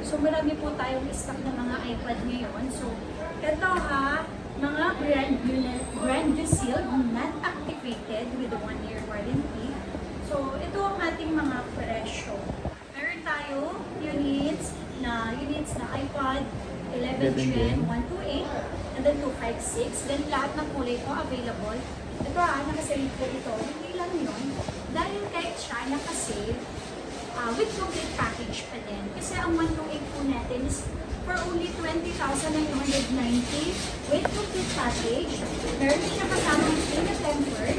So marami po tayong stock ng mga iPad ngayon. So ito ha, mga brand new sealed, not activated with a 1-year warranty. So ito ang ating mga presyo. Meron tayo units na iPad 11 Gen 128 and then 256. Then lahat ng kulay po available. Ito nakasave po ito. Hindi lang yun. Dahil kahit siya nakasave, with complete package pa din. Kasi ang 128 po natin is for only 20,990 with complete package. Meron siya kasamang clean temper.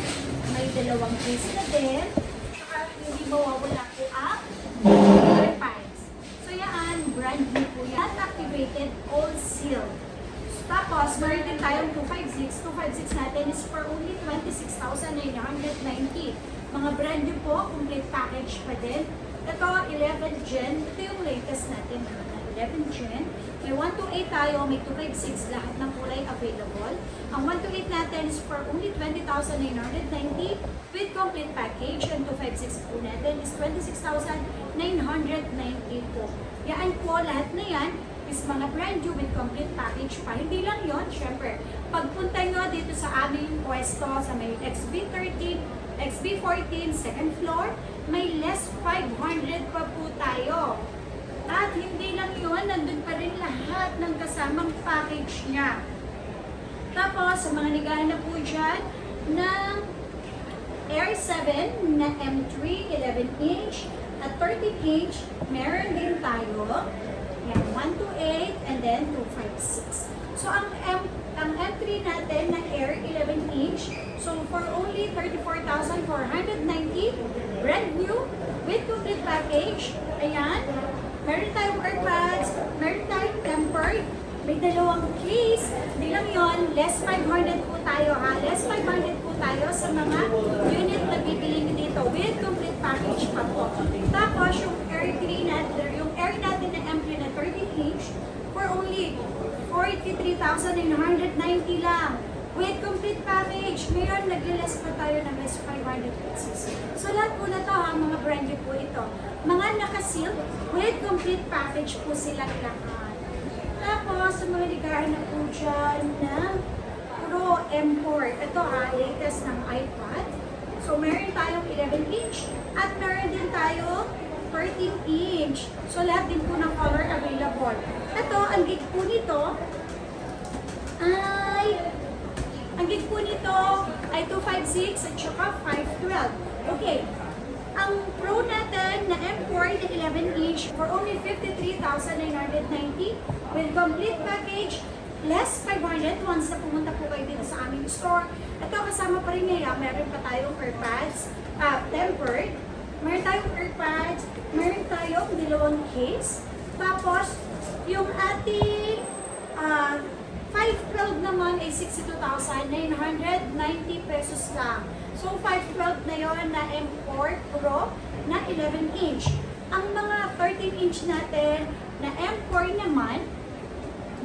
May dalawang case na din. Saka hindi mawawala po ang AirPods. So yan, brand new po yan. Activated, all sealed. Tapos, meron din tayong 256. 256 natin is for only 26,990. Mga brand new po, complete package pa din. Ito, 11 Gen. Ito yung latest natin. 11 Gen. May 128 tayo, may 256. Lahat ng kulay available. Ang 128 natin is for only 20,990 with complete package. And 256 po natin is 26,990 po. Yan po, lahat na yan is mga brand new with complete package pa. Hindi lang yon, syempre, pagpunta nyo dito sa aming pwesto sa may XB13, XB14, second floor, may less 500 pa po tayo. At hindi lang yun, nandun pa rin lahat ng kasamang package niya. Tapos, sa mga naghahanap po dyan ng Air 7 na M3, 11-inch at 13-inch, meron din tayo. Yan, 128 and then 256. So, ang M3 natin na Air 11-inch, so for only 34,490, brand new, with complete package. Ayan, meron tayong AirPods, meron tayong tempered, may dalawang case. Hindi lang yun, less 500 po tayo ha. Less 500 po tayo sa mga unit na bibili nyo dito with complete package pa po. Tapos, yung Air 3 natin, yung Air natin na M3 na 13-inch, for only 43,990 lang. With complete package, ngayon nagli-less pa tayo ng less 500 pesos. So lahat po na to ha, mga brand new po ito. Mga nakaseal with complete package po silang lahat. Tapos, sa mga ligahan na po dyan na Pro M4. Ito ha, latest ng iPad. So meron tayong 11-inch at meron din tayo 13-inch. So lahat din po ng color available. Ito, ang gig po nito ay 256 at saka 512. Okay. Ang Pro natin na M4 na 11-inch for only 53,990 with complete package, less 500 once na pumunta po kayo dito sa aming store. Ito kasama pa rin ngayon, meron pa tayong AirPods, tempered, meron tayong AirPods, meron tayong dalawang case, tapos yung ating 512 naman ay 62,990 pesos lang. So 512 na yon na M4 Pro na 11-inch. Ang mga 13-inch natin na M4 naman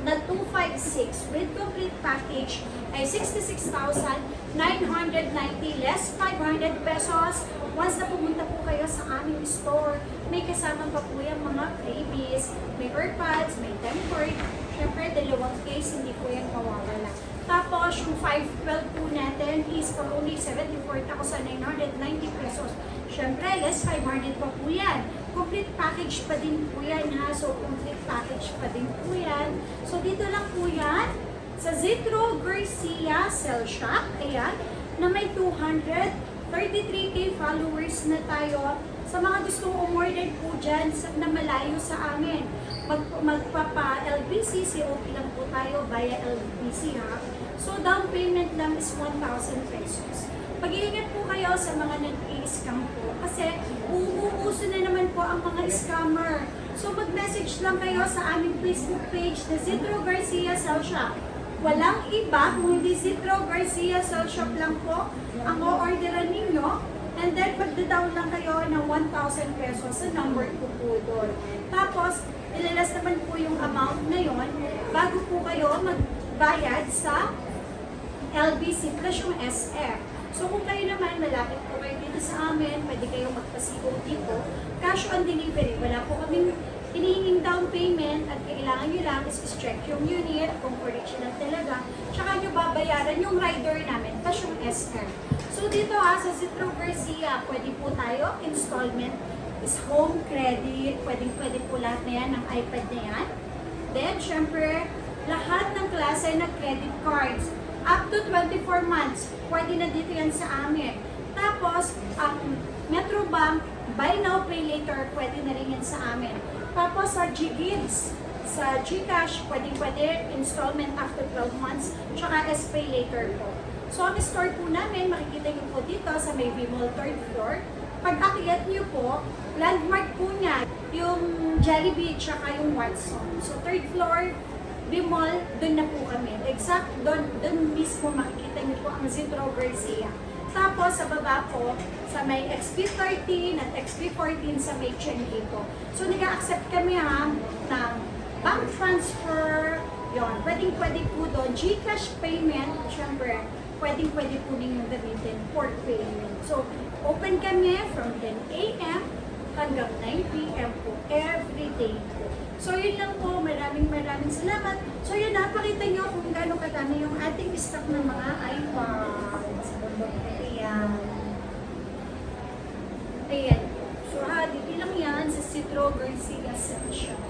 na 256 with complete package ay 66,990 less 500 pesos. Once na pumunta po kayo sa aming store, may kasama pa po yung mga freebies, may AirPods, may tempered. Siyempre, dalawang case, hindi po yan mawawala. Tapos, yung 512 po natin is for only 74,990 pesos. Siyempre, less 500 pa po yan. Complete package pa din po yan ha. So, complete package pa din po yan. So, dito lang po yan sa Zetro Garcia Cell Shop. Ayan, na may 233k followers na tayo. Sa mga gustong umorder po dyan na malayo sa amin, magpapa-LBC, COP lang po tayo via LBC ha. So, down payment lang is 1,000 pesos. Pag-iingat po kayo sa mga nag-i-scam po kasi uuuso na naman po ang mga scammer. So, mag-message lang kayo sa aming Facebook page na Zetro Garcia Cell Shop. Walang iba kung hindi Zetro Garcia Cell Shop lang po ang o-orderan ninyo. And then, magda-down lang kayo ng 1,000 pesos sa number ko po doon. Tapos, ilalas naman po yung amount na yon bago po kayo magbayad sa LBC plus yung SF. So, kung kayo naman, malapit po kayo dito sa amin, pwede kayong magpa-COD po. Cash on delivery. Wala po kaming hinihinging down payment at kailangan nyo lang is check yung unit kung original talaga. Tsaka nyo babayaran yung rider namin, tas yung SR. So dito sa Citro Garcia, pwede po tayo, installment is home credit, pwede po lahat na yan, ng iPad na yan. Then, syempre, lahat ng klase ng credit cards, up to 24 months, pwede na dito yan sa amin. Tapos, Metrobank, buy now, pay later, pwede na rin yan sa amin. Tapos sa GGives, sa GCash, pwede installment after 12 months, tsaka S-Pay later po. So ang store po namin, makikita niyo po dito sa may V-Mall 3rd floor. Pag akyat niyo po, landmark po niya, yung Jollibee tsaka yung Watson. So 3rd floor, V-Mall, doon na po kami. Exact, doon mismo makikita niyo po ang Citro Garcia. Tapos sa baba po, sa may XP13 at XP14 sa may Chengi po. So nag-accept kami ng bank transfer, yon. Pwede po doon. GCash payment, syempre, pwede po ninyong gamitin for payment. So, open kami from 10 a.m. hanggang 9 p.m. po, every day po. So, yun lang po. Maraming salamat. So, yun, napakita nyo kung gaano kadami yung ating stock ng mga iPads. Ayan. Ayan. So, dito lang yan sa Citro Garcia Section.